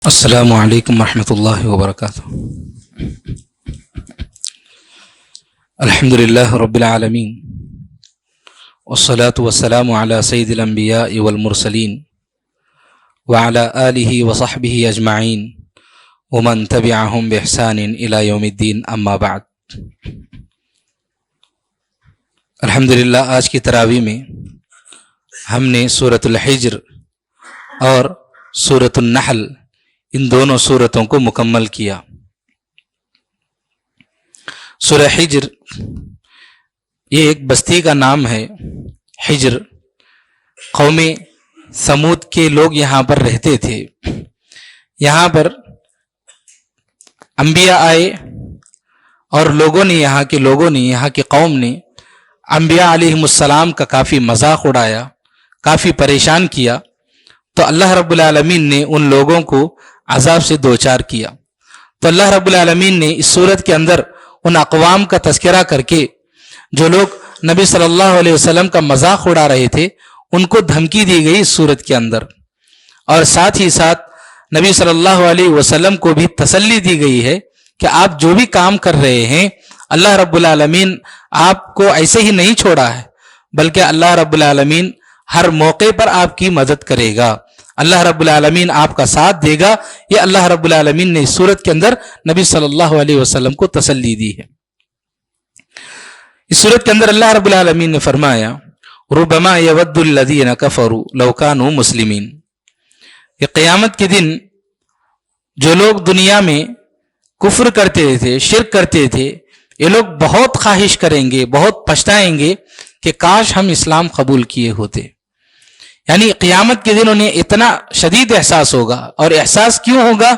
السلام علیکم ورحمۃ اللہ وبرکاتہ۔ الحمد للہ رب العالمین والصلاة والسلام علی سید الانبیاء والمرسلین وعلی آلہ وصحبہ اجمعین ومن تبعہم بإحسان الی یوم الدین، اما بعد۔ الحمدللہ آج کی تراویح میں ہم نے سورۃ الحجر اور سورۃ النحل ان دونوں سورتوں کو مکمل کیا۔ سورہ حجر یہ ایک بستی کا نام ہے۔ حجر قوم ثمود کے لوگ یہاں پر رہتے تھے۔ یہاں پر انبیاء آئے اور یہاں کی قوم نے انبیاء علیہم السلام کا کافی مذاق اڑایا، کافی پریشان کیا، تو اللہ رب العالمین نے ان لوگوں کو عذاب سے دوچار کیا۔ تو اللہ رب العالمین نے اس صورت کے اندر ان اقوام کا تذکرہ کر کے جو لوگ نبی صلی اللہ علیہ وسلم کا مذاق اڑا رہے تھے ان کو دھمکی دی گئی اس صورت کے اندر، اور ساتھ ہی ساتھ نبی صلی اللہ علیہ وسلم کو بھی تسلی دی گئی ہے کہ آپ جو بھی کام کر رہے ہیں اللہ رب العالمین آپ کو ایسے ہی نہیں چھوڑا ہے، بلکہ اللہ رب العالمین ہر موقع پر آپ کی مدد کرے گا، اللہ رب العالمین آپ کا ساتھ دے گا۔ یہ اللہ رب العالمین نے اس صورت کے اندر نبی صلی اللہ علیہ وسلم کو تسلی دی ہے۔ اس صورت کے اندر اللہ رب العالمین نے فرمایا ربما یود الذین کفروا لو کانوا مسلمین، کہ قیامت کے دن جو لوگ دنیا میں کفر کرتے تھے، شرک کرتے تھے، یہ لوگ بہت خواہش کریں گے، بہت پچھتائیں گے کہ کاش ہم اسلام قبول کیے ہوتے۔ یعنی قیامت کے دن انہیں اتنا شدید احساس ہوگا، اور احساس کیوں ہوگا؟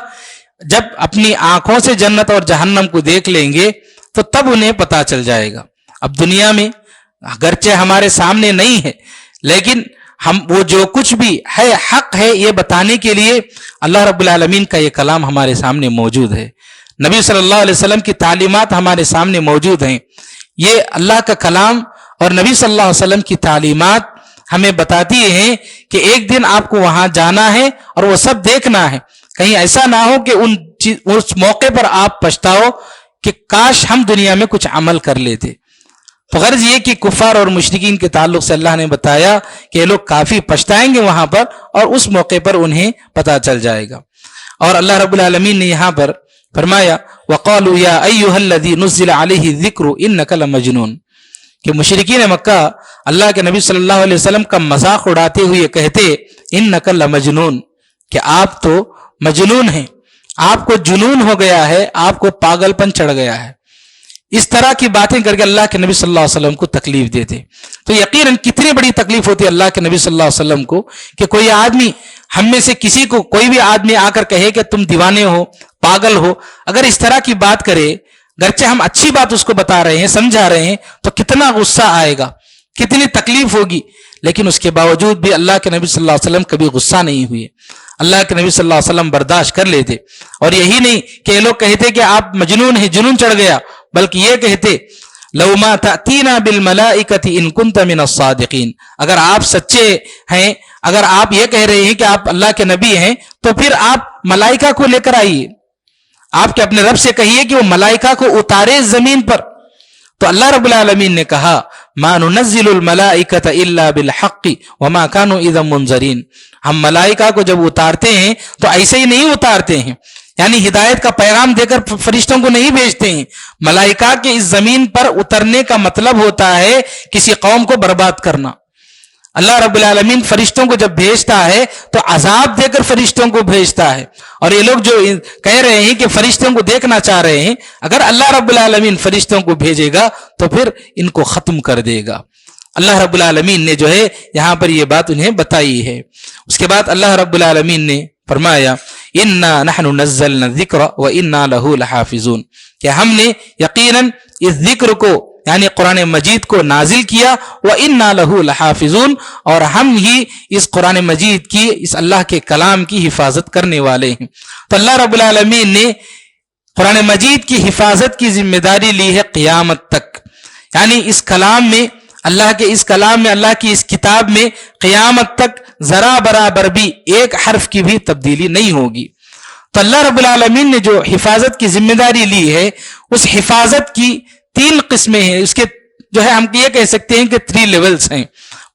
جب اپنی آنکھوں سے جنت اور جہنم کو دیکھ لیں گے تو تب انہیں پتہ چل جائے گا۔ اب دنیا میں اگرچہ ہمارے سامنے نہیں ہے، لیکن ہم وہ جو کچھ بھی ہے حق ہے یہ بتانے کے لیے اللہ رب العالمین کا یہ کلام ہمارے سامنے موجود ہے، نبی صلی اللہ علیہ وسلم کی تعلیمات ہمارے سامنے موجود ہیں۔ یہ اللہ کا کلام اور نبی صلی اللہ علیہ وسلم کی تعلیمات ہمیں بتاتی ہیں کہ ایک دن آپ کو وہاں جانا ہے اور وہ سب دیکھنا ہے۔ کہیں ایسا نہ ہو کہ اس موقع پر آپ پچھتاؤ کہ کاش ہم دنیا میں کچھ عمل کر لیتے۔ تو غرض یہ کہ کفار اور مشرکین کے تعلق سے اللہ نے بتایا کہ یہ لوگ کافی پچھتائیں گے وہاں پر، اور اس موقع پر انہیں پتہ چل جائے گا۔ اور اللہ رب العالمین نے یہاں پر فرمایا وَقَالُوا يَا أَيُّهَا الَّذِي نُزِّلَ عَلَيْهِ الذِّكْرُ إِنَّكَ لَمَجْنُونَ، کہ مشرکین مکہ اللہ کے نبی صلی اللہ علیہ وسلم کا مذاق اڑاتے ہوئے کہتے انک لمجنون، کہ آپ تو مجنون ہیں، آپ کو جنون ہو گیا ہے، آپ کو پاگل پن چڑھ گیا ہے۔ اس طرح کی باتیں کر کے اللہ کے نبی صلی اللہ علیہ وسلم کو تکلیف دیتے۔ تو یقیناً کتنی بڑی تکلیف ہوتی ہے اللہ کے نبی صلی اللہ علیہ وسلم کو کہ کوئی آدمی ہم میں سے کسی کو، کوئی بھی آدمی آ کر کہے کہ تم دیوانے ہو، پاگل ہو، اگر اس طرح کی بات کرے، گرچہ ہم اچھی بات اس کو بتا رہے ہیں، سمجھا رہے ہیں، تو کتنا غصہ آئے گا، کتنی تکلیف ہوگی، لیکن اس کے باوجود بھی اللہ کے نبی صلی اللہ علیہ وسلم کبھی غصہ نہیں ہوئے، اللہ کے نبی صلی اللہ علیہ وسلم برداشت کر لیتے۔ اور یہی نہیں کہ یہ لوگ کہتے کہ آپ مجنون ہیں، جنون چڑھ گیا، بلکہ یہ کہتے لو ما تأتینا بالملائکۃ ان کنت من الصادقین، اگر آپ سچے ہیں، اگر آپ یہ کہہ رہے ہیں کہ آپ اللہ کے نبی ہیں، تو پھر آپ ملائکہ کو لے کر آئیے، آپ کے اپنے رب سے کہیے کہ وہ ملائکہ کو اتارے زمین پر۔ تو اللہ رب العالمین نے کہا ما ننزل الملائکۃ الا بالحق وما كانوا اذا منذرین، ہم ملائکہ کو جب اتارتے ہیں تو ایسے ہی نہیں اتارتے ہیں، یعنی ہدایت کا پیغام دے کر فرشتوں کو نہیں بھیجتے ہیں۔ ملائکہ کے اس زمین پر اترنے کا مطلب ہوتا ہے کسی قوم کو برباد کرنا۔ اللہ رب العالمین فرشتوں کو جب بھیجتا ہے تو عذاب دے کر فرشتوں کو بھیجتا ہے، اور یہ لوگ جو کہہ رہے ہیں کہ فرشتوں کو دیکھنا چاہ رہے ہیں، اگر اللہ رب العالمین فرشتوں کو بھیجے گا تو پھر ان کو ختم کر دے گا۔ اللہ رب العالمین نے جو ہے یہاں پر یہ بات انہیں بتائی ہے۔ اس کے بعد اللہ رب العالمین نے فرمایا انا نحن نزلنا الذکر وانا له لحافظون، کہ ہم نے یقیناً اس ذکر کو یعنی قرآن مجید کو نازل کیا، وَإِنَّا لَهُ لَحَافِظُونَ، اور ہم ہی اس قرآن مجید کی، اس اللہ کے کلام کی حفاظت کرنے والے ہیں۔ تو اللہ رب العالمین نے قرآن مجید کی حفاظت کی ذمہ داری لی ہے قیامت تک، یعنی اس کلام میں، اللہ کے اس کلام میں، اللہ کی اس کتاب میں قیامت تک ذرا برابر بھی ایک حرف کی بھی تبدیلی نہیں ہوگی۔ تو اللہ رب العالمین نے جو حفاظت کی ذمہ داری لی ہے اس حفاظت کی 3 قسمیں ہیں. اس کے جو ہے ہم یہ کہہ سکتے ہیں کہ 3 لیولز ہیں.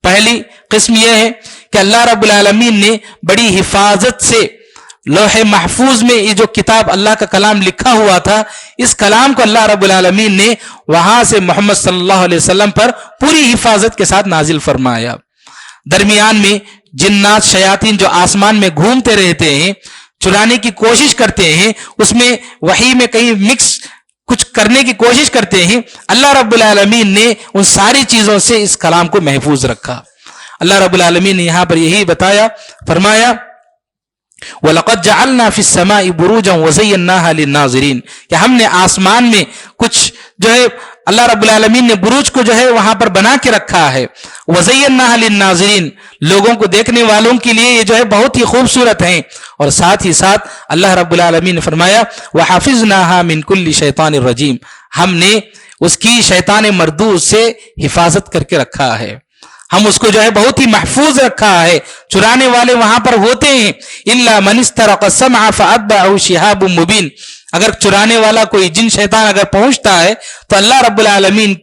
پہلی قسم یہ ہے کہ اللہ رب العالمین نے بڑی حفاظت سے لوح محفوظ میں یہ جو کتاب اللہ کا کلام لکھا ہوا تھا اس کلام کو اللہ رب العالمین نے وہاں سے محمد صلی اللہ علیہ وسلم پر پوری حفاظت کے ساتھ نازل فرمایا. درمیان میں جنات شیاطین جو آسمان میں گھومتے رہتے ہیں چرانے کی کوشش کرتے ہیں اس میں وحی میں کہیں مکس کچھ کرنے کی کوشش کرتے ہیں اللہ رب العالمین نے ان ساری چیزوں سے اس کلام کو محفوظ رکھا. اللہ رب العالمین نے یہاں پر یہی بتایا فرمایا وَلَقَدْ جَعَلْنَا فِي السَّمَاءِ بُرُوجًا وَزَيَّنَّاهَا لِلنَّاظِرِينَ کہ ہم نے آسمان میں کچھ جو ہے اللہ رب العالمین نے بروج کو جو ہے وہاں پر بنا کے رکھا ہے. وَزَيَّنَّاهَا لِلنَّاظِرِينَ لوگوں کو دیکھنے والوں کے لیے یہ جو ہے بہت ہی خوبصورت ہیں. اور ساتھ ہی ساتھ اللہ رب العالمین نے فرمایا وَحَفِظْنَاهَا مِنْ كُلِّ شَيْطَانٍ رَجِيمٍ ہم نے اس کی شیطان مردود سے حفاظت کر کے رکھا ہے. ہم اس کو جو ہے بہت ہی محفوظ رکھا ہے. چرانے والے وہاں پر ہوتے ہیں الا من استرق السمع فاتبعه شهاب مبين اگر چرانے والا کوئی جن شیطان اگر پہنچتا ہے تو اللہ رب العالمین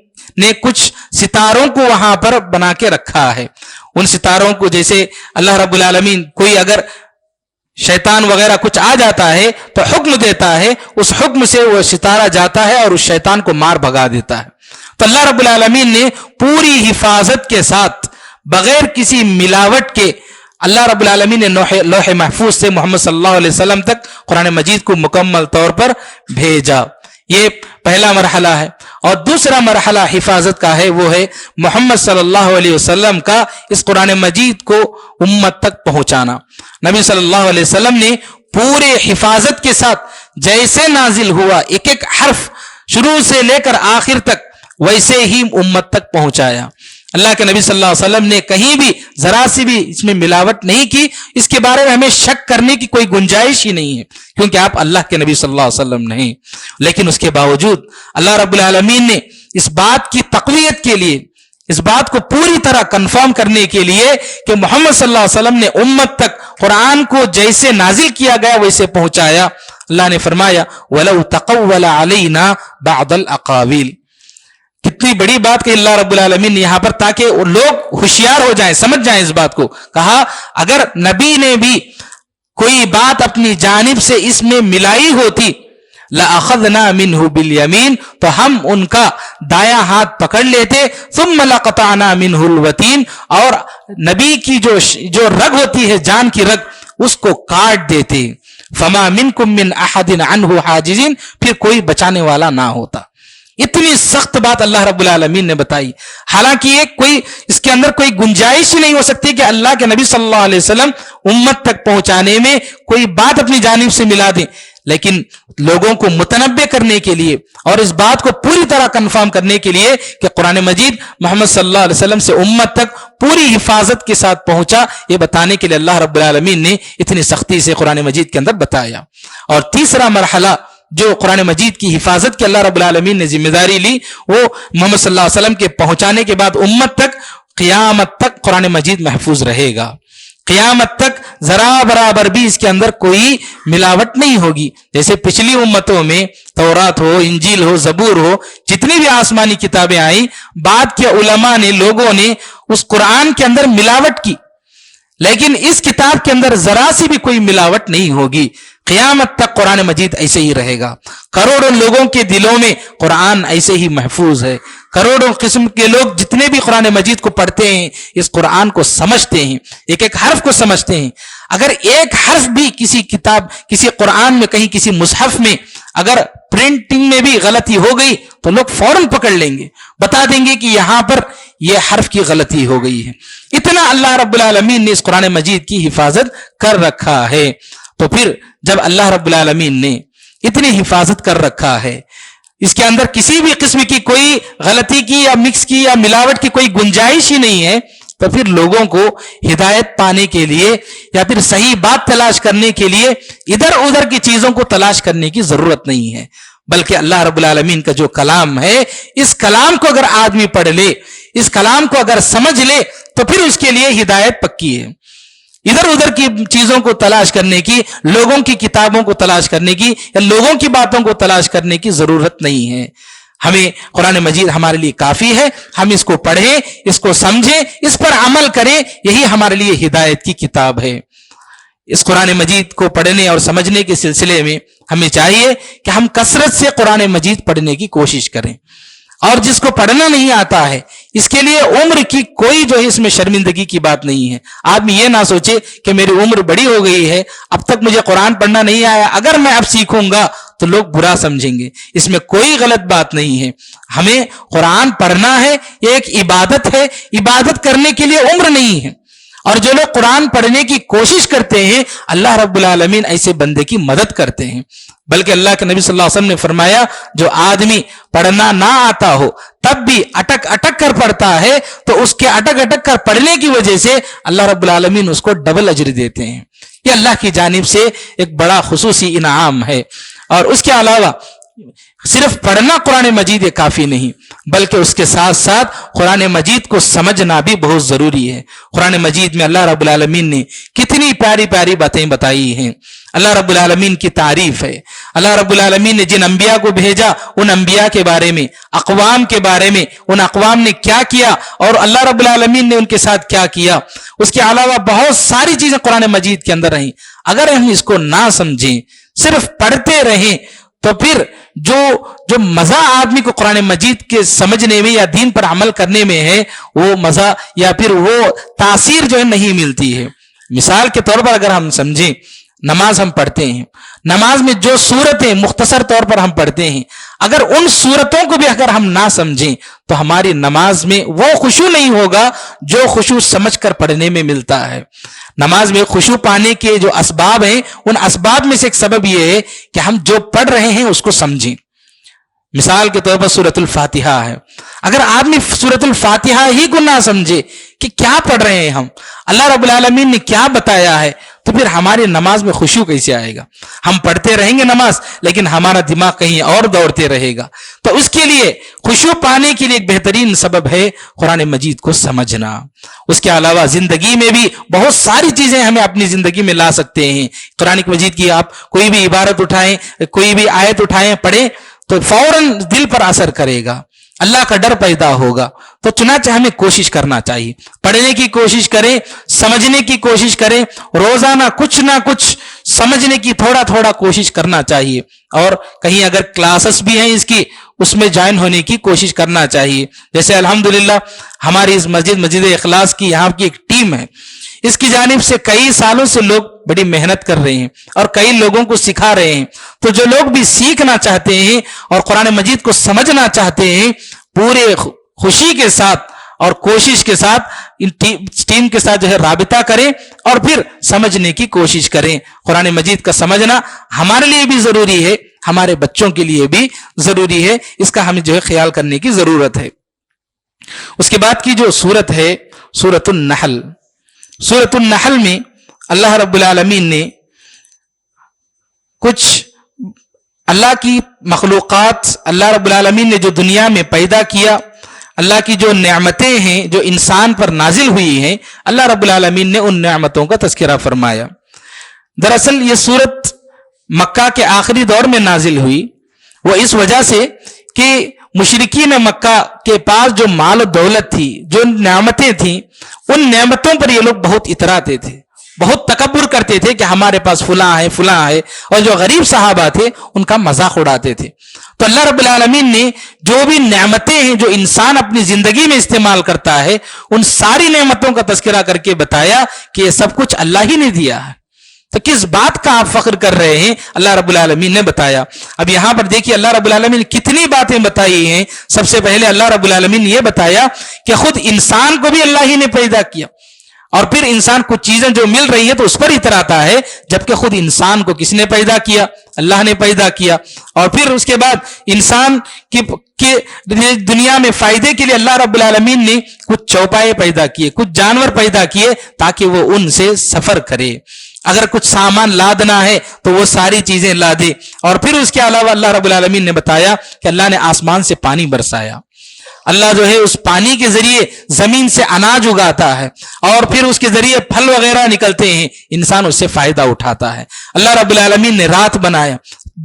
نے کچھ ستاروں کو وہاں پر بنا کے رکھا ہے. ان ستاروں کو جیسے اللہ رب العالمین کوئی اگر شیطان وغیرہ کچھ آ جاتا ہے تو حکم دیتا ہے اس حکم سے وہ ستارہ جاتا ہے اور اس شیطان کو مار بھگا دیتا ہے. تو اللہ رب العالمین نے پوری حفاظت کے ساتھ بغیر کسی ملاوٹ کے اللہ رب العالمین نے لوح محفوظ سے محمد صلی اللہ علیہ وسلم تک قرآن مجید کو مکمل طور پر بھیجا. یہ پہلا مرحلہ ہے. اور دوسرا مرحلہ حفاظت کا ہے وہ ہے محمد صلی اللہ علیہ وسلم کا اس قرآن مجید کو امت تک پہنچانا. نبی صلی اللہ علیہ وسلم نے پورے حفاظت کے ساتھ جیسے نازل ہوا ایک ایک حرف شروع سے لے کر آخر تک ویسے ہی امت تک پہنچایا. اللہ کے نبی صلی اللہ علیہ وسلم نے کہیں بھی ذرا سی بھی اس میں ملاوٹ نہیں کی. اس کے بارے میں ہمیں شک کرنے کی کوئی گنجائش ہی نہیں ہے کیونکہ آپ اللہ کے نبی صلی اللہ علیہ وسلم نہیں. لیکن اس کے باوجود اللہ رب العالمین نے اس بات کی تقویت کے لیے اس بات کو پوری طرح کنفرم کرنے کے لیے کہ محمد صلی اللہ علیہ وسلم نے امت تک قرآن کو جیسے نازل کیا گیا ویسے پہنچایا. اللہ نے فرمایا وَلَوْ تَقَوَّلَ عَلَيْنَا بَعْضَ الْأَقَاوِيلِ کتنی بڑی بات کہ اللہ رب العالمین نے یہاں پر تاکہ لوگ ہوشیار ہو جائیں سمجھ جائیں اس بات کو کہا اگر نبی نے بھی کوئی بات اپنی جانب سے اس میں ملائی ہوتی لَأَخَذْنَا مِنْهُ بِالْيَمِينِ تو ہم ان کا دایاں ہاتھ پکڑ لیتے ثُمَّ لَقَطَعْنَا مِنْهُ الْوَتِينَ اور نبی کی جو رگ ہوتی ہے جان کی رگ اس کو کاٹ دیتے. فَمَا مِنْكُمْ مِنْ أَحَدٍ عَنْهُ حَاجِزٍ پھر کوئی بچانے والا نہ ہوتا. اتنی سخت بات اللہ رب العالمین نے بتائی. حالانکہ یہ کوئی اس کے اندر کوئی گنجائش ہی نہیں ہو سکتی کہ اللہ کے نبی صلی اللہ علیہ وسلم امت تک پہنچانے میں کوئی بات اپنی جانب سے ملا دیں. لیکن لوگوں کو متنبع کرنے کے لیے اور اس بات کو پوری طرح کنفرم کرنے کے لیے کہ قرآن مجید محمد صلی اللہ علیہ وسلم سے امت تک پوری حفاظت کے ساتھ پہنچا یہ بتانے کے لیے اللہ رب العالمین نے اتنی سختی سے قرآن مجید کے اندر بتایا. اور تیسرا مرحلہ جو قرآن مجید کی حفاظت کی اللہ رب العالمین نے ذمہ داری لی وہ محمد صلی اللہ علیہ وسلم کے پہنچانے کے بعد امت تک قیامت تک قرآن مجید محفوظ رہے گا. قیامت تک ذرا برابر بھی اس کے اندر کوئی ملاوٹ نہیں ہوگی. جیسے پچھلی امتوں میں تورات ہو انجیل ہو زبور ہو جتنی بھی آسمانی کتابیں آئیں بعد کے علماء نے لوگوں نے اس قرآن کے اندر ملاوٹ کی لیکن اس کتاب کے اندر ذرا سی بھی کوئی ملاوٹ نہیں ہوگی. قیامت تک قرآن مجید ایسے ہی رہے گا. کروڑوں لوگوں کے دلوں میں قرآن ایسے ہی محفوظ ہے. کروڑوں قسم کے لوگ جتنے بھی قرآن مجید کو پڑھتے ہیں اس قرآن کو سمجھتے ہیں ایک ایک حرف کو سمجھتے ہیں. اگر ایک حرف بھی کسی کتاب کسی قرآن میں کہیں کسی مصحف میں اگر پرنٹنگ میں بھی غلطی ہو گئی تو لوگ فوراً پکڑ لیں گے بتا دیں گے کہ یہاں پر یہ حرف کی غلطی ہو گئی ہے. اتنا اللہ رب العالمین نے اس قرآن مجید کی حفاظت کر رکھا ہے. تو پھر جب اللہ رب العالمین نے اتنی حفاظت کر رکھا ہے اس کے اندر کسی بھی قسم کی کوئی غلطی کی یا مکس کی یا ملاوٹ کی کوئی گنجائش ہی نہیں ہے تو پھر لوگوں کو ہدایت پانے کے لیے یا پھر صحیح بات تلاش کرنے کے لیے ادھر ادھر کی چیزوں کو تلاش کرنے کی ضرورت نہیں ہے. بلکہ اللہ رب العالمین کا جو کلام ہے اس کلام کو اگر آدمی پڑھ لے اس کلام کو اگر سمجھ لے تو پھر اس کے لیے ہدایت پکی ہے. ادھر ادھر کی چیزوں کو تلاش کرنے کی، لوگوں کی کتابوں کو تلاش کرنے کی یا لوگوں کی باتوں کو تلاش کرنے کی ضرورت نہیں ہے۔ ہمیں قرآن مجید ہمارے لیے کافی ہے، ہم اس کو پڑھیں، اس کو سمجھیں، اس پر عمل کریں، یہی ہمارے لیے ہدایت کی کتاب ہے۔ اس قرآن مجید کو پڑھنے اور سمجھنے کے سلسلے میں ہمیں چاہیے کہ ہم کثرت سے قرآن مجید پڑھنے کی کوشش کریں، اور جس کو پڑھنا نہیں آتا ہے اس کے لیے عمر کی کوئی جو ہے اس میں شرمندگی کی بات نہیں ہے۔ آدمی یہ نہ سوچے کہ میری عمر بڑی ہو گئی ہے، اب تک مجھے قرآن پڑھنا نہیں آیا، اگر میں اب سیکھوں گا تو لوگ برا سمجھیں گے۔ اس میں کوئی غلط بات نہیں ہے۔ ہمیں قرآن پڑھنا ہے، یہ ایک عبادت ہے، عبادت کرنے کے لیے عمر نہیں ہے۔ اور جو لوگ قرآن پڑھنے کی کوشش کرتے ہیں اللہ رب العالمین ایسے بندے کی مدد کرتے ہیں۔ بلکہ اللہ کے نبی صلی اللہ علیہ وسلم نے فرمایا جو آدمی پڑھنا نہ آتا ہو تب بھی اٹک اٹک کر پڑھتا ہے تو اس کے اٹک اٹک کر پڑھنے کی وجہ سے اللہ رب العالمین اس کو ڈبل اجر دیتے ہیں۔ یہ اللہ کی جانب سے ایک بڑا خصوصی انعام ہے۔ اور اس کے علاوہ صرف پڑھنا قرآن مجید یہ کافی نہیں، بلکہ اس کے ساتھ ساتھ قرآن مجید کو سمجھنا بھی بہت ضروری ہے۔ قرآن مجید میں اللہ رب العالمین نے کتنی پیاری پیاری باتیں بتائی ہیں۔ اللہ رب العالمین کی تعریف ہے، اللہ رب العالمین نے جن انبیاء کو بھیجا ان انبیاء کے بارے میں، اقوام کے بارے میں، ان اقوام نے کیا کیا اور اللہ رب العالمین نے ان کے ساتھ کیا کیا۔ اس کے علاوہ بہت ساری چیزیں قرآن مجید کے اندر رہیں۔ اگر ہم اس کو نہ سمجھیں، صرف پڑھتے رہیں، تو پھر جو مزہ آدمی کو قرآن مجید کے سمجھنے میں یا دین پر عمل کرنے میں ہے وہ مزہ یا پھر وہ تاثیر جو ہے نہیں ملتی ہے۔ مثال کے طور پر اگر ہم سمجھیں، نماز ہم پڑھتے ہیں، نماز میں جو صورتیں مختصر طور پر ہم پڑھتے ہیں، اگر ان صورتوں کو بھی اگر ہم نہ سمجھیں تو ہماری نماز میں وہ خشوع نہیں ہوگا جو خشوع سمجھ کر پڑھنے میں ملتا ہے۔ نماز میں خشوع پانے کے جو اسباب ہیں ان اسباب میں سے ایک سبب یہ ہے کہ ہم جو پڑھ رہے ہیں اس کو سمجھیں۔ مثال کے طور پر سورۃ الفاتحہ ہے، اگر آدمی سورۃ الفاتحہ ہی کو نہ سمجھے کہ کیا پڑھ رہے ہیں ہم، اللہ رب العالمین نے کیا بتایا ہے، تو پھر ہماری نماز میں خشوع کیسے آئے گا؟ ہم پڑھتے رہیں گے نماز لیکن ہمارا دماغ کہیں اور دوڑتے رہے گا۔ تو اس کے لیے خشوع پانے کے لیے ایک بہترین سبب ہے قرآن مجید کو سمجھنا۔ اس کے علاوہ زندگی میں بھی بہت ساری چیزیں ہمیں اپنی زندگی میں لا سکتے ہیں۔ قرآن مجید کی آپ کوئی بھی عبارت اٹھائیں، کوئی بھی آیت اٹھائیں، پڑھیں تو فوراً دل پر اثر کرے گا، اللہ کا ڈر پیدا ہوگا۔ تو چنانچہ ہمیں کوشش کرنا چاہیے، پڑھنے کی کوشش کریں، سمجھنے کی کوشش کریں، روزانہ کچھ نہ کچھ سمجھنے کی تھوڑا تھوڑا کوشش کرنا چاہیے، اور کہیں اگر کلاسز بھی ہیں اس کی اس میں جوائن ہونے کی کوشش کرنا چاہیے۔ جیسے الحمدللہ ہماری اس مسجد اخلاص کی یہاں کی ایک ٹیم ہے، اس کی جانب سے کئی سالوں سے لوگ بڑی محنت کر رہے ہیں اور کئی لوگوں کو سکھا رہے ہیں۔ تو جو لوگ بھی سیکھنا چاہتے ہیں اور قرآن مجید کو سمجھنا چاہتے ہیں، پورے خوشی کے ساتھ اور کوشش کے ساتھ ان ٹیم کے ساتھ جو ہے رابطہ کریں اور پھر سمجھنے کی کوشش کریں۔ قرآن مجید کا سمجھنا ہمارے لیے بھی ضروری ہے، ہمارے بچوں کے لیے بھی ضروری ہے، اس کا ہمیں جو ہے خیال کرنے کی ضرورت ہے۔ اس کے بعد کی جو سورت ہے سورۃ النحل، سورۃ النحل میں اللہ رب العالمین نے کچھ اللہ کی مخلوقات، اللہ رب العالمین نے جو دنیا میں پیدا کیا، اللہ کی جو نعمتیں ہیں جو انسان پر نازل ہوئی ہیں، اللہ رب العالمین نے ان نعمتوں کا تذکرہ فرمایا۔ دراصل یہ سورت مکہ کے آخری دور میں نازل ہوئی، وہ اس وجہ سے کہ مشرکین مکہ کے پاس جو مال و دولت تھی، جو نعمتیں تھیں، ان نعمتوں پر یہ لوگ بہت اتراتے تھے، بہت تکبر کرتے تھے کہ ہمارے پاس فلاں ہے فلاں ہے، اور جو غریب صحابہ تھے ان کا مذاق اڑاتے تھے۔ تو اللہ رب العالمین نے جو بھی نعمتیں ہیں جو انسان اپنی زندگی میں استعمال کرتا ہے، ان ساری نعمتوں کا تذکرہ کر کے بتایا کہ یہ سب کچھ اللہ ہی نے دیا ہے، تو کس بات کا آپ فخر کر رہے ہیں؟ اللہ رب العالمین نے بتایا۔ اب یہاں پر دیکھیے اللہ رب العالمین نے کتنی باتیں بتائی ہیں۔ سب سے پہلے اللہ رب العالمین نے یہ بتایا کہ خود انسان کو بھی اللہ ہی نے پیدا کیا، اور پھر انسان کچھ چیزیں جو مل رہی ہے تو اس پر اتراتا ہے، جبکہ خود انسان کو کس نے پیدا کیا؟ اللہ نے پیدا کیا۔ اور پھر اس کے بعد انسان کی دنیا میں فائدے کے لیے اللہ رب العالمین نے کچھ چوپائے پیدا کیے، کچھ جانور پیدا کیے تاکہ وہ ان سے سفر کرے، اگر کچھ سامان لادنا ہے تو وہ ساری چیزیں لا دے۔ اور پھر اس کے علاوہ اللہ رب العالمین نے بتایا کہ اللہ نے آسمان سے پانی برسایا۔ اللہ جو ہے اس پانی کے ذریعے زمین سے اناج اگاتا ہے اور پھر اس کے ذریعے پھل وغیرہ نکلتے ہیں، انسان اس سے فائدہ اٹھاتا ہے۔ اللہ رب العالمین نے رات بنایا،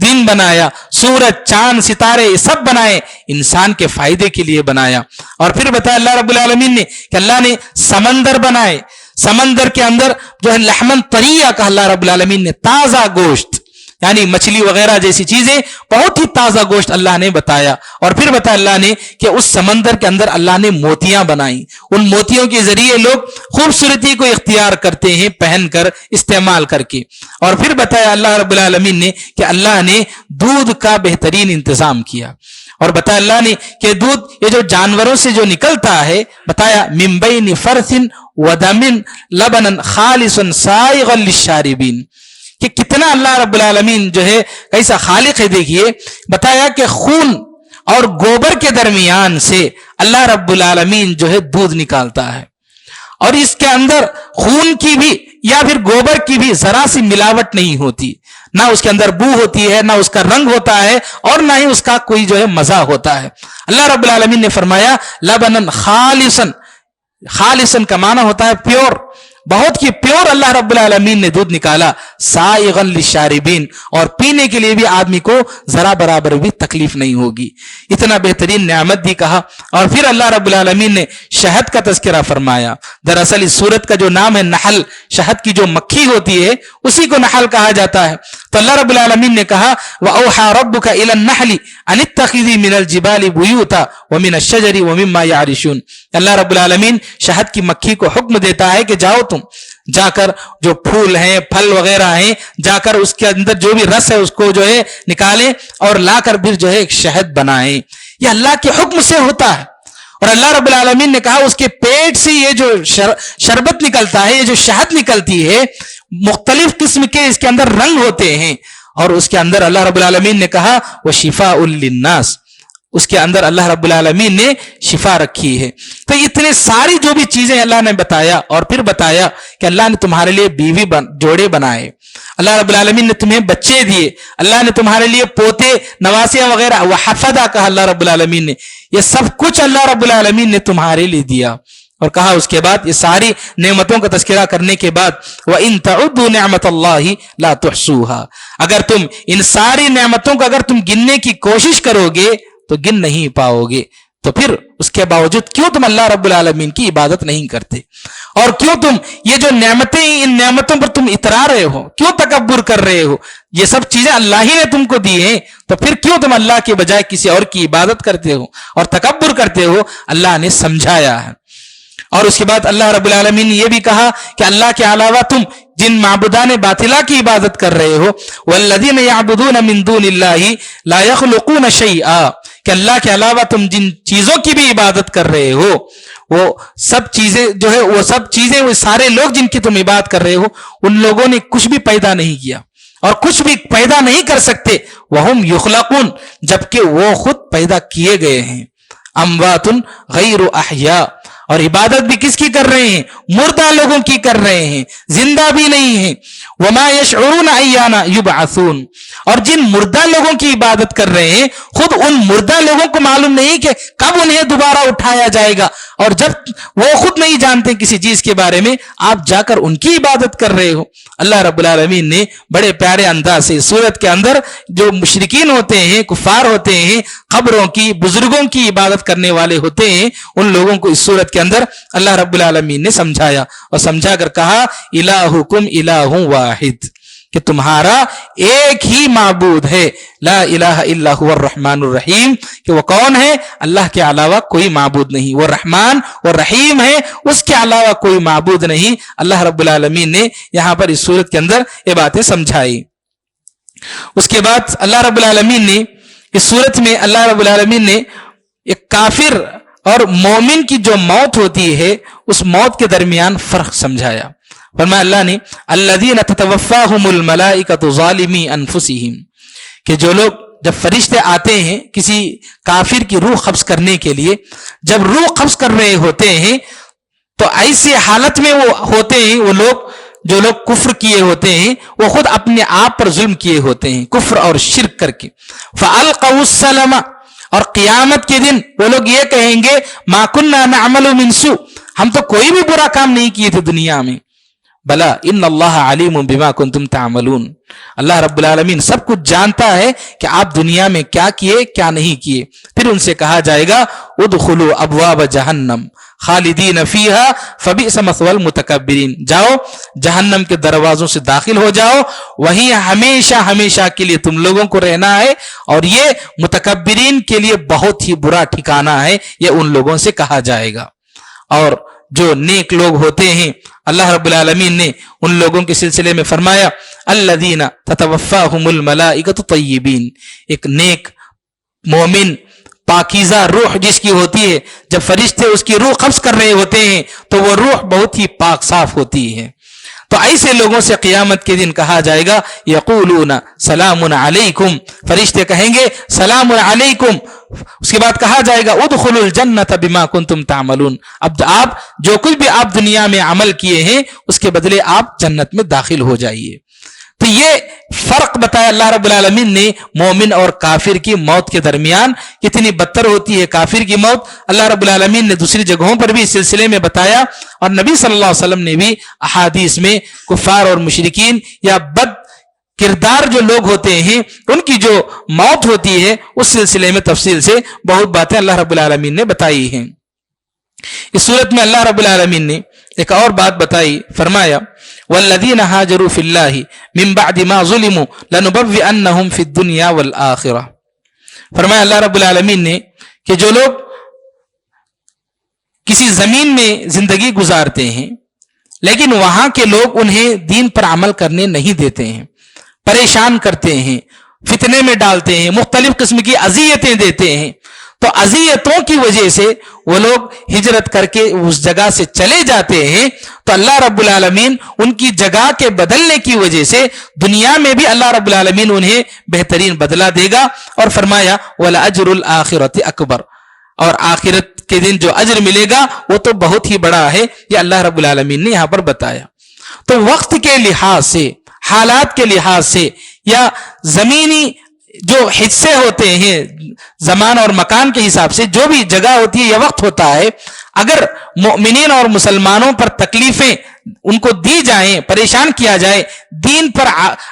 دن بنایا، سورج چاند ستارے یہ سب بنائے، انسان کے فائدے کے لیے بنایا۔ اور پھر بتایا اللہ رب العالمین نے کہ اللہ نے سمندر بنائے، سمندر کے اندر جو ہے لحمن طریہ کا اللہ رب العالمین نے تازہ گوشت، یعنی مچھلی وغیرہ جیسی چیزیں، بہت ہی تازہ گوشت اللہ نے بتایا۔ اور پھر بتایا اللہ نے کہ اس سمندر کے اندر اللہ نے موتیاں بنائیں، ان موتیوں کے ذریعے لوگ خوبصورتی کو اختیار کرتے ہیں پہن کر، استعمال کر کے۔ اور پھر بتایا اللہ رب العالمین نے کہ اللہ نے دودھ کا بہترین انتظام کیا، اور بتایا اللہ نے کہ دودھ یہ جو جانوروں سے جو نکلتا ہے، بتایا من بین فرث ودم لبنا خالصا سائغا للشاربین، کہ کتنا اللہ رب العالمین جو ہے کیسا خالق ہے۔ دیکھیے بتایا کہ خون اور گوبر کے درمیان سے اللہ رب العالمین جو ہے دودھ نکالتا ہے، اور اس کے اندر خون کی بھی یا پھر گوبر کی بھی ذرا سی ملاوٹ نہیں ہوتی، نہ اس کے اندر بو ہوتی ہے، نہ اس کا رنگ ہوتا ہے، اور نہ ہی اس کا کوئی جو ہے مزہ ہوتا ہے۔ اللہ رب العالمین نے فرمایا لبنن خالصا، خالصاً کا معنی ہوتا ہے پیور، بہت ہی پیور اللہ رب العالمین نے دودھ نکالا، سائغا للشاربین، اور پینے کے لیے بھی آدمی کو ذرا برابر بھی تکلیف نہیں ہوگی، اتنا بہترین نعمت بھی کہا۔ اور پھر اللہ رب العالمین نے شہد کا تذکرہ فرمایا۔ دراصل اس سورت کا جو نام ہے نحل، شہد کی جو مکھی ہوتی ہے اسی کو نحل کہا جاتا ہے۔ تو اللہ رب العالمین نے کہا وَأَوْحَى رَبُّكَ إِلَى النَّحْلِ أَنِ اتَّخِذِي مِنَ الْجِبَالِ بُيُوتًا وَمِنَ الشَّجَرِ وَمِمَّا يَعْرِشُونَ، اللہ رب العالمین شہد کی مکھی کو حکم دیتا ہے کہ جاؤ تم جا کر جو پھول ہیں، پھل وغیرہ ہیں، جا کر اس کے اندر جو بھی رس ہے اس کو جو ہے نکالیں اور لا کر پھر جو ہے ایک شہد بنائیں۔ یہ اللہ کے حکم سے ہوتا ہے، اور اللہ رب العالمین نے کہا اس کے پیٹ سے یہ جو شربت نکلتا ہے، یہ جو شہد نکلتی ہے، مختلف قسم کے اس کے اندر رنگ ہوتے ہیں، اور اس کے اندر اللہ رب العالمین نے کہا وَشِفَاءٌ لِلنَّاسِ، اس کے اندر اللہ رب العالمین نے شفا رکھی ہے۔ تو اتنے ساری جو بھی چیزیں اللہ نے بتایا، اور پھر بتایا کہ اللہ نے تمہارے لیے بیوی جوڑے بنائے، اللہ رب العالمین نے تمہیں بچے دیے، اللہ نے تمہارے لیے پوتے نواسیاں وغیرہ وحفظہ کہا اللہ رب العالمین نے، یہ سب کچھ اللہ رب العالمین نے تمہارے لیے دیا۔ اور کہا اس کے بعد یہ ساری نعمتوں کا تذکرہ کرنے کے بعد وَإِن تَعُدُّوا نِعْمَةَ اللَّهِ لَا تُحْصُوهَا، اگر تم ان ساری نعمتوں کو اگر تم گننے کی کوشش کرو گے تو گن نہیں پاؤ گے، تو پھر اس کے باوجود کیوں تم اللہ رب العالمین کی عبادت نہیں کرتے، اور کیوں تم یہ جو نعمتیں ان نعمتوں پر تم اترا رہے ہو، کیوں تکبر کر رہے ہو؟ یہ سب چیزیں اللہ ہی نے تم کو دی ہیں، تو پھر کیوں تم اللہ کے بجائے کسی اور کی عبادت کرتے ہو اور تکبر کرتے ہو؟ اللہ نے سمجھایا ہے۔ اور اس کے بعد اللہ رب العالمین نے یہ بھی کہا کہ اللہ کے علاوہ تم جن معبودان باطلہ کی عبادت کر رہے ہو والذین یعبدون من دون اللہ لا یخلقون شیئا، کہ اللہ کے علاوہ تم جن چیزوں کی بھی عبادت کر رہے ہو وہ سب چیزیں جو ہے وہ سارے لوگ جن کی تم عبادت کر رہے ہو ان لوگوں نے کچھ بھی پیدا نہیں کیا اور کچھ بھی پیدا نہیں کر سکتے، وہم یخلقون، جبکہ وہ خود پیدا کیے گئے ہیں، اموات غیر احیاء، اور عبادت بھی کس کی کر رہے ہیں؟ مردہ لوگوں کی کر رہے ہیں، زندہ بھی نہیں ہیں۔ وما یشعرون ایان یبعثون، اور جن مردہ لوگوں کی عبادت کر رہے ہیں خود ان مردہ لوگوں کو معلوم نہیں کہ کب انہیں دوبارہ اٹھایا جائے گا، اور جب وہ خود نہیں جانتے کسی چیز کے بارے میں، آپ جا کر ان کی عبادت کر رہے ہو۔ اللہ رب العالمین نے بڑے پیارے انداز سے سورت کے اندر جو مشرکین ہوتے ہیں، کفار ہوتے ہیں، قبروں کی، بزرگوں کی عبادت کرنے والے ہوتے ہیں، ان لوگوں کو اس سورت کے اندر اللہ رب العالمین نے سمجھایا، اور سمجھا کر کہا الہکم الہ واحد، کہ تمہارا ایک ہی معبود ہے، لا الہ الا هو الرحمن الرحیم، کہ وہ کون ہے؟ اللہ کے علاوہ کوئی معبود نہیں، وہ رحمان اور رحیم ہے، اس کے علاوہ کوئی معبود نہیں۔ اللہ رب العالمین نے یہاں پر اس سورت کے اندر یہ باتیں سمجھائی۔ اس کے بعد اللہ رب العالمین نے اس سورت میں اللہ رب العالمین نے ایک کافر اور مومن کی جو موت ہوتی ہے اس موت کے درمیان فرق سمجھایا۔ فرمایا اللہ نے الذین تتوفاہم الملائکۃ ظالمی انفسہم، کہ جو لوگ جب فرشتے آتے ہیں کسی کافر کی روح قبض کرنے کے لیے، جب روح قبض کر رہے ہوتے ہیں تو ایسی حالت میں وہ ہوتے ہیں، وہ لوگ جو لوگ کفر کیے ہوتے ہیں وہ خود اپنے آپ پر ظلم کیے ہوتے ہیں، کفر اور شرک کر کے، فالقوا السلم، اور قیامت کے دن وہ لوگ یہ کہیں گے ما کننا نعمل من سوء، ہم تو کوئی بھی برا کام نہیں کیے تھے دنیا میں. بلا ان اللہ علیم بما کنتم تعملون، اللہ رب العالمین سب کچھ جانتا ہے کہ آپ دنیا میں کیا کیے کیا نہیں کیے. پھر ان سے کہا جائے گا ادخلوا ابواب جہنم خالدین فیہا فبئس مثوی المتکبرین، جاؤ جہنم کے دروازوں سے داخل ہو جاؤ، وہیں ہمیشہ ہمیشہ کے لیے تم لوگوں کو رہنا ہے، اور یہ متکبرین کے لیے بہت ہی برا ٹھکانہ ہے، یہ ان لوگوں سے کہا جائے گا. اور جو نیک لوگ ہوتے ہیں اللہ رب العالمین نے ان لوگوں کے سلسلے میں فرمایا الذین تتوفاہم الملائکۃ طیبین، ایک نیک مومن پاکیزہ روح جس کی ہوتی ہے، جب فرشتے اس کی روح قبض کر رہے ہوتے ہیں تو وہ روح بہت ہی پاک صاف ہوتی ہے. تو ایسے لوگوں سے قیامت کے دن کہا جائے گا یقولون سلام علیکم، فرشتے کہیں گے سلام علیکم. اس کے بعد کہا جائے گا ادخلوا الجنۃ بما کنتم تعملون، اب آپ جو کچھ بھی آپ دنیا میں عمل کیے ہیں اس کے بدلے آپ جنت میں داخل ہو جائیے. تو یہ فرق بتایا اللہ رب العالمین نے مومن اور کافر کی موت کے درمیان، کتنی بدتر ہوتی ہے کافر کی موت. اللہ رب العالمین نے دوسری جگہوں پر بھی اس سلسلے میں بتایا، اور نبی صلی اللہ علیہ وسلم نے بھی احادیث میں کفار اور مشرکین یا بد کردار جو لوگ ہوتے ہیں ان کی جو موت ہوتی ہے اس سلسلے میں تفصیل سے بہت باتیں اللہ رب العالمین نے بتائی ہیں. اس صورت میں اللہ رب العالمین نے ایک اور بات بتائی، فرمایا والذین ہاجروا فی اللہ من بعد ما ظلموا لنبوئنہم فی الدنیا والآخرہ. فرمایا اللہ رب العالمین نے کہ جو لوگ کسی زمین میں زندگی گزارتے ہیں لیکن وہاں کے لوگ انہیں دین پر عمل کرنے نہیں دیتے ہیں، پریشان کرتے ہیں، فتنے میں ڈالتے ہیں، مختلف قسم کی اذیتیں دیتے ہیں، تو اذیتوں کی وجہ سے وہ لوگ ہجرت کر کے اس جگہ سے چلے جاتے ہیں، تو اللہ رب العالمین ان کی جگہ کے بدلنے کی وجہ سے دنیا میں بھی اللہ رب العالمین انہیں بہترین بدلہ دے گا. اور فرمایا وَلَأَجْرُ الْآخِرَةِ أَكْبَرُ، اور آخرت کے دن جو اجر ملے گا وہ تو بہت ہی بڑا ہے، یہ اللہ رب العالمین نے یہاں پر بتایا. تو وقت کے لحاظ سے، حالات کے لحاظ سے، یا زمینی جو حصے ہوتے ہیں زمان اور مکان کے حساب سے جو بھی جگہ ہوتی ہے یا وقت ہوتا ہے، اگر مؤمنین اور مسلمانوں پر تکلیفیں ان کو دی جائیں، پریشان کیا جائے، دین پر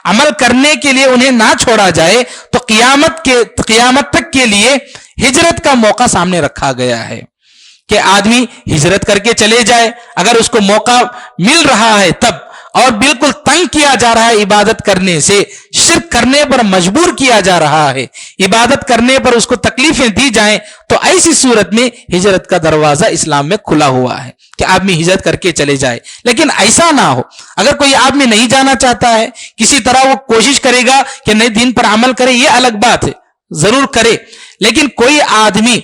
عمل کرنے کے لیے انہیں نہ چھوڑا جائے، تو قیامت تک کے لیے ہجرت کا موقع سامنے رکھا گیا ہے کہ آدمی ہجرت کر کے چلے جائے. اگر اس کو موقع مل رہا ہے تب، اور بالکل تنگ کیا جا رہا ہے عبادت کرنے سے، شرک کرنے پر مجبور کیا جا رہا ہے، عبادت کرنے پر اس کو تکلیفیں دی جائیں، تو ایسی صورت میں ہجرت کا دروازہ اسلام میں کھلا ہوا ہے کہ آدمی ہجرت کر کے چلے جائے. لیکن ایسا نہ ہو، اگر کوئی آدمی نہیں جانا چاہتا ہے، کسی طرح وہ کوشش کرے گا کہ نئے دین پر عمل کرے، یہ الگ بات ہے، ضرور کرے، لیکن کوئی آدمی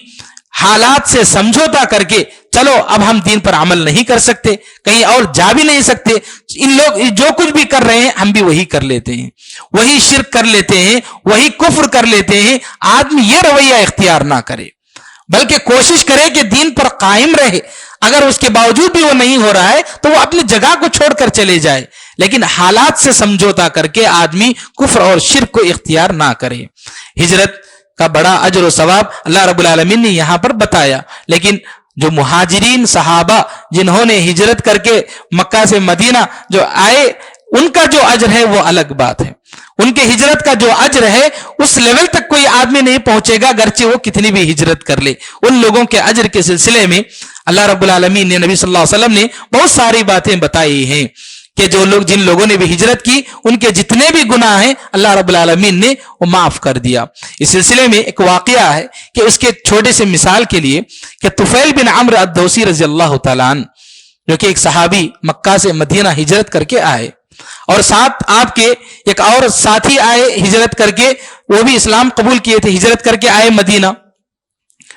حالات سے سمجھوتا کر کے چلو اب ہم دین پر عمل نہیں کر سکتے، کہیں اور جا بھی نہیں سکتے، ان لوگ جو کچھ بھی کر رہے ہیں ہم بھی وہی کر لیتے ہیں، وہی شرک کر لیتے ہیں، وہی کفر کر لیتے ہیں، آدمی یہ رویہ اختیار نہ کرے بلکہ کوشش کرے کہ دین پر قائم رہے. اگر اس کے باوجود بھی وہ نہیں ہو رہا ہے تو وہ اپنی جگہ کو چھوڑ کر چلے جائے، لیکن حالات سے سمجھوتا کر کے آدمی کفر اور شرک کو اختیار نہ کرے. ہجرت کا بڑا اجر و ثواب اللہ رب العالمین نے یہاں پر بتایا، لیکن جو مہاجرین صحابہ جنہوں نے ہجرت کر کے مکہ سے مدینہ جو آئے، ان کا جو اجر ہے وہ الگ بات ہے. ان کے ہجرت کا جو اجر ہے اس لیول تک کوئی آدمی نہیں پہنچے گا گرچہ وہ کتنی بھی ہجرت کر لے. ان لوگوں کے اجر کے سلسلے میں اللہ رب العالمین نے، نبی صلی اللہ علیہ وسلم نے بہت ساری باتیں بتائی ہیں کہ جو لوگ، جن لوگوں نے بھی ہجرت کی، ان کے جتنے بھی گناہ ہیں اللہ رب العالمین نے وہ معاف کر دیا. اس سلسلے میں ایک واقعہ ہے کہ اس کے چھوٹے سے مثال کے لیے کہ طفیل بن عمرو الدوسی رضی اللہ تعالیٰ عنہ، جو کہ ایک صحابی مکہ سے مدینہ ہجرت کر کے آئے، اور ساتھ آپ کے ایک اور ساتھی آئے ہجرت کر کے، وہ بھی اسلام قبول کیے تھے، ہجرت کر کے آئے مدینہ.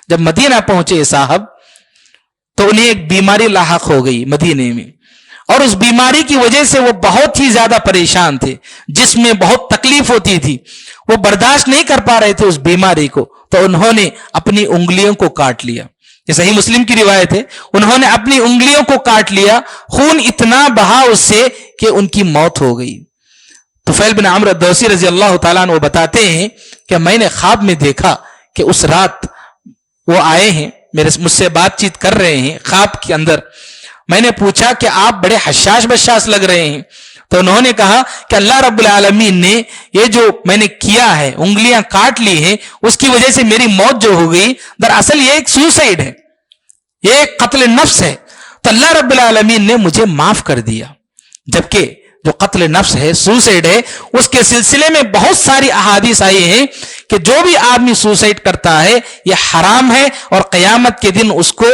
جب مدینہ پہنچے صاحب تو انہیں ایک بیماری لاحق ہو گئی مدینے میں، اور اس بیماری کی وجہ سے وہ بہت ہی زیادہ پریشان تھے، جسم میں بہت تکلیف ہوتی تھی، وہ برداشت نہیں کر پا رہے تھے اس بیماری کو، تو انہوں نے اپنی انگلیوں کو کاٹ لیا. یہ صحیح مسلم کی روایت ہے، انہوں نے اپنی انگلیوں کو کاٹ لیا، خون اتنا بہا اس سے کہ ان کی موت ہو گئی. طفیل بن عمرو الدوسی رضی اللہ تعالیٰ عنہ وہ بتاتے ہیں کہ میں نے خواب میں دیکھا کہ اس رات وہ آئے ہیں, مجھ سے بات چیت کر رہے ہیں خواب کے اندر. میں نے پوچھا کہ آپ بڑے حشاش بشاش لگ رہے ہیں. تو انہوں نے کہا کہ اللہ رب العالمین نے یہ جو میں نے کیا ہے, انگلیاں کاٹ لی ہیں, اس کی وجہ سے میری موت جو ہو گئی, دراصل یہ ایک سوسائڈ ہے, یہ ایک قتل نفس ہے. تو اللہ رب العالمین نے مجھے معاف کر دیا. جبکہ جو قتل نفس ہے, سوسائڈ ہے, اس کے سلسلے میں بہت ساری احادیث آئی ہیں کہ جو بھی آدمی سوسائڈ کرتا ہے یہ حرام ہے, اور قیامت کے دن اس کو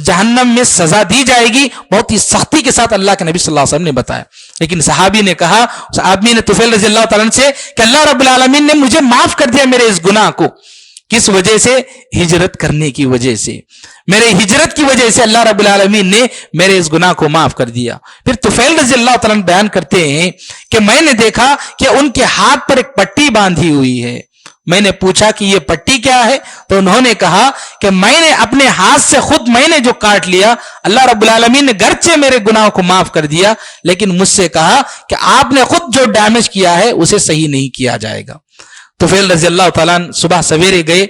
جہنم میں سزا دی جائے گی, بہت ہی سختی کے ساتھ اللہ کے نبی صلی اللہ علیہ وسلم نے بتایا. لیکن صحابی نے کہا, اس آدمی نے طفیل رضی اللہ تعالیٰ عنہ سے, کہ اللہ رب العالمین نے مجھے معاف کر دیا میرے اس گناہ کو. کس وجہ سے؟ ہجرت کرنے کی وجہ سے, میرے ہجرت کی وجہ سے اللہ رب العالمین نے میرے اس گناہ کو معاف کر دیا. پھر طفیل رضی اللہ تعالیٰ عنہ بیان کرتے ہیں کہ میں نے دیکھا کہ ان کے ہاتھ پر ایک پٹی باندھی ہوئی ہے. میں نے پوچھا کہ یہ پٹی کیا ہے؟ تو انہوں نے کہا کہ میں نے اپنے ہاتھ سے خود میں نے جو کاٹ لیا, اللہ رب العالمین نے گرچہ میرے گناہوں کو معاف کر دیا, لیکن مجھ سے کہا کہ آپ نے خود جو ڈیمیج کیا ہے اسے صحیح نہیں کیا جائے گا. طفیل رضی اللہ تعالیٰ عنہ صبح سویرے گئے.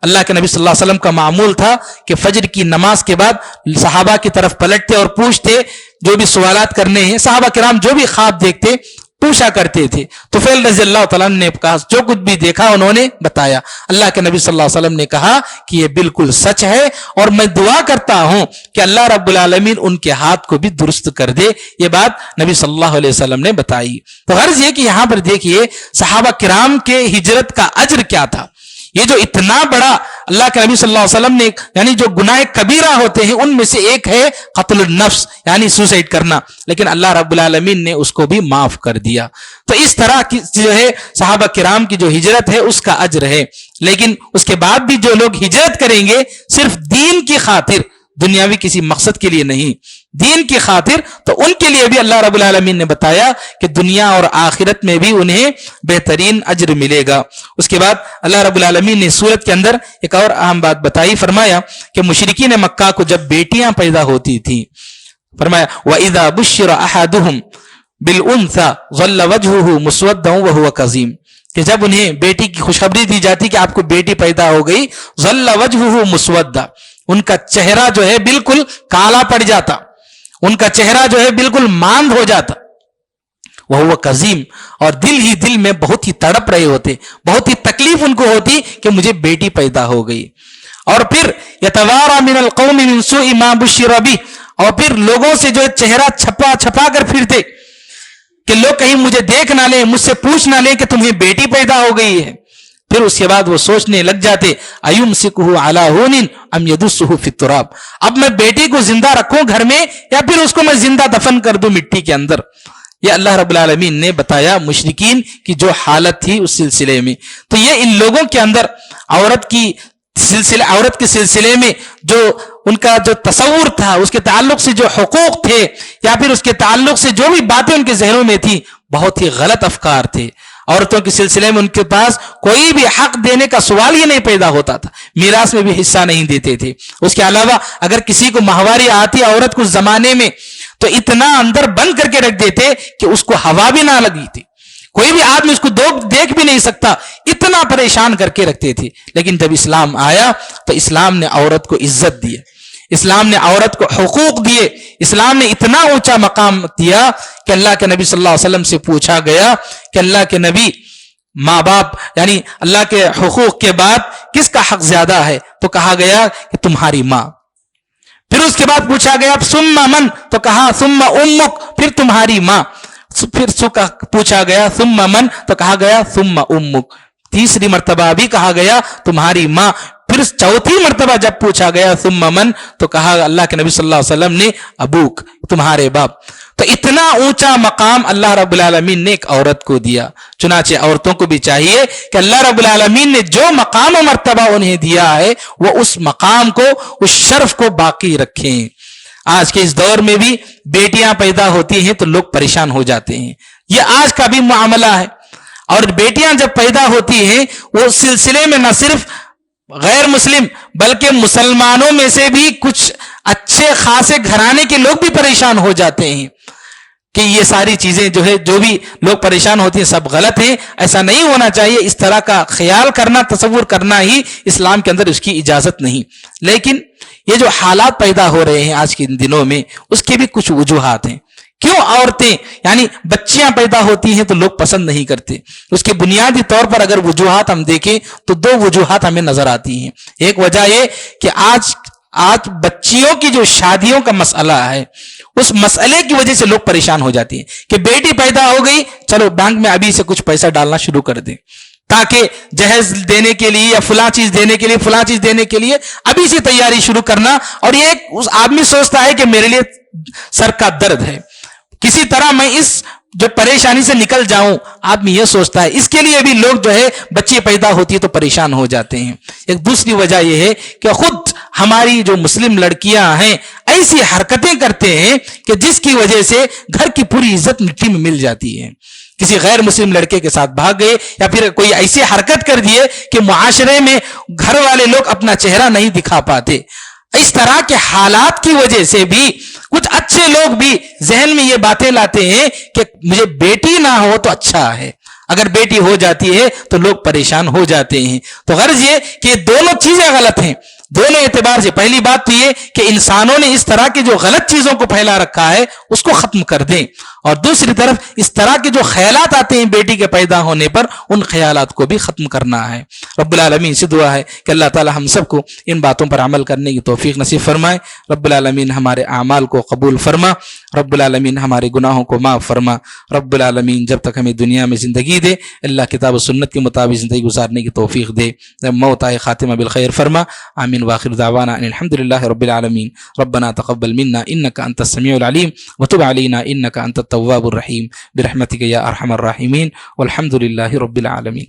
اللہ کے نبی صلی اللہ علیہ وسلم کا معمول تھا کہ فجر کی نماز کے بعد صحابہ کی طرف پلٹتے اور پوچھتے, جو بھی سوالات کرنے ہیں, صحابہ کرام جو بھی خواب دیکھتے پوچھا کرتے تھے. طفیل رضی اللہ تعالیٰ نے کہا, جو کچھ بھی دیکھا انہوں نے بتایا. اللہ کے نبی صلی اللہ علیہ وسلم نے کہا کہ یہ بالکل سچ ہے, اور میں دعا کرتا ہوں کہ اللہ رب العالمین ان کے ہاتھ کو بھی درست کر دے. یہ بات نبی صلی اللہ علیہ وسلم نے بتائی. تو غرض یہ کہ یہاں پر دیکھیے صحابہ کرام کے ہجرت کا اجر کیا تھا. یہ جو اتنا بڑا اللہ کے نبی صلی اللہ علیہ وسلم نے, یعنی جو گناہ کبیرہ ہوتے ہیں ان میں سے ایک ہے قتل النفس, یعنی سوسائڈ کرنا, لیکن اللہ رب العالمین نے اس کو بھی معاف کر دیا. تو اس طرح کی جو ہے صحابہ کرام کی جو ہجرت ہے اس کا اجر ہے. لیکن اس کے بعد بھی جو لوگ ہجرت کریں گے صرف دین کی خاطر, دنیاوی کسی مقصد کے لیے نہیں, دین کی خاطر, تو ان کے لیے بھی اللہ رب العالمین نے بتایا کہ دنیا اور آخرت میں بھی انہیں بہترین اجر ملے گا. اس کے بعد اللہ رب العالمین نے سورت کے اندر ایک اور اہم بات بتائی. فرمایا کہ مشرکین مکہ کو جب بیٹیاں پیدا ہوتی تھیں, فرمایا وَإِذَا بُشِّرَ أَحَدُهُمْ بِالْأُنْثَى ظَلَّ وَجْهُهُ مُسْوَدًّا وَهُوَ كَظِيمٌ, کہ جب انہیں بیٹی کی خوشخبری دی جاتی کہ آپ کو بیٹی پیدا ہو گئی, ظَلَّ وَجْهُهُ مُسْوَدًّا, ان کا چہرہ جو ہے بالکل کالا پڑ جاتا, ان کا چہرہ جو ہے بالکل ماند ہو جاتا. وہ قزیم, اور دل ہی دل میں بہت ہی تڑپ رہے ہوتے, بہت ہی تکلیف ان کو ہوتی کہ مجھے بیٹی پیدا ہو گئی. اور پھر یتوارا من القوم من سوء ما بشر به, اور پھر لوگوں سے جو ہے چہرہ چھپا چھپا کر پھرتے کہ لوگ کہیں مجھے دیکھ نہ لیں, مجھ سے پوچھ نہ لیں کہ تمہیں بیٹی پیدا ہو گئی ہے. پھر اس کے بعد وہ سوچنے لگ جاتے ایمسکہ علی ہون ام یدسہ فی التراب, اب میں بیٹی کو زندہ رکھوں گھر میں یا پھر اس کو میں زندہ دفن کر دوں مٹی کے اندر. یہ اللہ رب العالمین نے بتایا مشرکین کی جو حالت تھی اس سلسلے میں. تو یہ ان لوگوں کے اندر عورت کے سلسلے میں جو ان کا جو تصور تھا, اس کے تعلق سے جو حقوق تھے یا پھر اس کے تعلق سے جو بھی باتیں ان کے ذہنوں میں تھی, بہت ہی غلط افکار تھے. عورتوں کے سلسلے میں ان کے پاس کوئی بھی حق دینے کا سوال ہی نہیں پیدا ہوتا تھا, میراث میں بھی حصہ نہیں دیتے تھے. اس کے علاوہ اگر کسی کو ماہواری آتی عورت کو زمانے میں, تو اتنا اندر بند کر کے رکھ دیتے کہ اس کو ہوا بھی نہ لگی تھی, کوئی بھی آدمی اس کو دیکھ بھی نہیں سکتا, اتنا پریشان کر کے رکھتے تھے. لیکن جب اسلام آیا تو اسلام نے عورت کو عزت دی, اسلام نے عورت کو حقوق دیے, اسلام نے اتنا اونچا مقام دیا کہ اللہ کے نبی صلی اللہ علیہ وسلم سے پوچھا گیا کہ اللہ کے نبی, ماں باپ یعنی اللہ کے حقوق کے بعد کس کا حق زیادہ ہے؟ تو کہا گیا کہ تمہاری ماں. پھر اس کے بعد پوچھا گیا ثم من, تو کہا ثم امک, پھر تمہاری ماں. پھر پوچھا گیا ثم من, تو کہا گیا ثم امک. تیسری مرتبہ بھی کہا گیا تمہاری ماں. پھر چوتھی مرتبہ جب پوچھا گیا ثم من, تو کہا اللہ کے نبی صلی اللہ علیہ وسلم نے ابوک, تمہارے باپ. تو اتنا اونچا مقام اللہ رب العالمین نے ایک عورت کو دیا. چنانچہ عورتوں کو بھی چاہیے کہ اللہ رب العالمین نے جو مقام و مرتبہ انہیں دیا ہے وہ اس مقام کو, اس شرف کو باقی رکھیں. آج کے اس دور میں بھی بیٹیاں پیدا ہوتی ہیں تو لوگ پریشان ہو جاتے ہیں, یہ آج کا بھی معاملہ ہے. اور بیٹیاں جب پیدا ہوتی ہیں وہ سلسلے میں نہ صرف غیر مسلم بلکہ مسلمانوں میں سے بھی کچھ اچھے خاصے گھرانے کے لوگ بھی پریشان ہو جاتے ہیں کہ یہ ساری چیزیں جو ہے جو بھی لوگ پریشان ہوتی ہیں سب غلط ہیں، ایسا نہیں ہونا چاہیے. اس طرح کا خیال کرنا، تصور کرنا ہی اسلام کے اندر اس کی اجازت نہیں. لیکن یہ جو حالات پیدا ہو رہے ہیں آج کے دنوں میں، اس کے بھی کچھ وجوہات ہیں. کیوں عورتیں یعنی بچیاں پیدا ہوتی ہیں تو لوگ پسند نہیں کرتے؟ اس کے بنیادی طور پر اگر وجوہات ہم دیکھیں تو دو وجوہات ہمیں نظر آتی ہیں. ایک وجہ یہ کہ آج بچیوں کی جو شادیوں کا مسئلہ ہے، اس مسئلے کی وجہ سے لوگ پریشان ہو جاتے ہیں کہ بیٹی پیدا ہو گئی، چلو بینک میں ابھی سے کچھ پیسہ ڈالنا شروع کر دیں تاکہ جہیز دینے کے لیے یا فلاں چیز دینے کے لیے فلاں چیز دینے کے لیے ابھی سے تیاری شروع کرنا. اور یہ اس آدمی سوچتا ہے کہ میرے لیے سر کا درد ہے، کسی طرح میں اس جو پریشانی سے نکل جاؤں، آدمی یہ سوچتا ہے. اس کے لیے بھی لوگ جو ہے بچے پیدا ہوتی ہے تو پریشان ہو جاتے ہیں. ایک دوسری وجہ یہ ہے کہ خود ہماری جو مسلم لڑکیاں ہیں ایسی حرکتیں کرتے ہیں کہ جس کی وجہ سے گھر کی پوری عزت مٹی میں مل جاتی ہے. کسی غیر مسلم لڑکے کے ساتھ بھاگ گئے یا پھر کوئی ایسی حرکت کر دیے کہ معاشرے میں گھر والے لوگ اپنا چہرہ نہیں دکھا پاتے. اس طرح کے حالات کی وجہ سے بھی کچھ اچھے لوگ بھی ذہن میں یہ باتیں لاتے ہیں کہ مجھے بیٹی نہ ہو تو اچھا ہے، اگر بیٹی ہو جاتی ہے تو لوگ پریشان ہو جاتے ہیں. تو غرض یہ کہ دونوں چیزیں غلط ہیں دونوں اعتبار سے. پہلی بات تو یہ کہ انسانوں نے اس طرح کی جو غلط چیزوں کو پھیلا رکھا ہے اس کو ختم کر دیں، اور دوسری طرف اس طرح کے جو خیالات آتے ہیں بیٹی کے پیدا ہونے پر، ان خیالات کو بھی ختم کرنا ہے. رب العالمین سے دعا ہے کہ اللہ تعالی ہم سب کو ان باتوں پر عمل کرنے کی توفیق نصیب فرمائے. رب العالمین ہمارے اعمال کو قبول فرما. رب العالمین ہمارے گناہوں کو معاف فرما. رب العالمین جب تک ہمیں دنیا میں زندگی دے، اللہ کتاب و سنت کے مطابق زندگی گزارنے کی توفیق دے. جب موت آئے خاتمہ بالخیر فرما. آمین. واخر دعوانا ان الحمد للہ رب العالمین. ربنا تقبل منا انك انت السميع العليم وتب علينا انك انت التواب الرحيم برحمتك يا ارحم الراحمين والحمد لله رب العالمين.